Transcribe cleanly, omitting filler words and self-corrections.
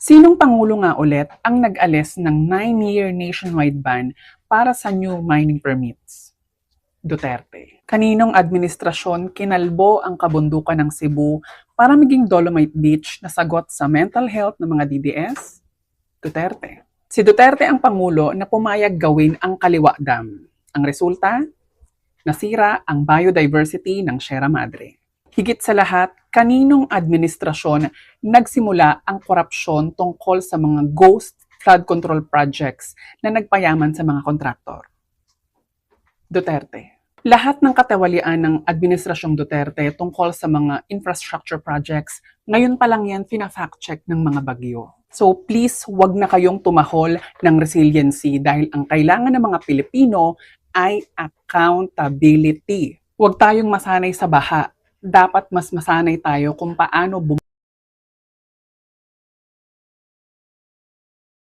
Sinong pangulo nga ulit ang nag-alis ng 9-year nationwide ban para sa new mining permits? Duterte. Kaninong administrasyon kinalbo ang kabundukan ng Cebu para maging Dolomite Beach na sagot sa mental health ng mga DDS? Duterte. Si Duterte ang pangulo na pumayag gawin ang Kaliwa Dam. Ang resulta? Nasira ang biodiversity ng Sierra Madre. Higit sa lahat, kaninong administrasyon nagsimula ang korupsyon tungkol sa mga ghost flood control projects na nagpayaman sa mga kontraktor? Duterte. Lahat ng katawalian ng Administrasyong Duterte tungkol sa mga infrastructure projects, ngayon pa lang yan fina-fact check ng mga bagyo. So please, wag na kayong tumahol ng resiliency dahil ang kailangan ng mga Pilipino ay accountability. Huwag tayong masanay sa baha. Dapat mas masanay tayo kung paano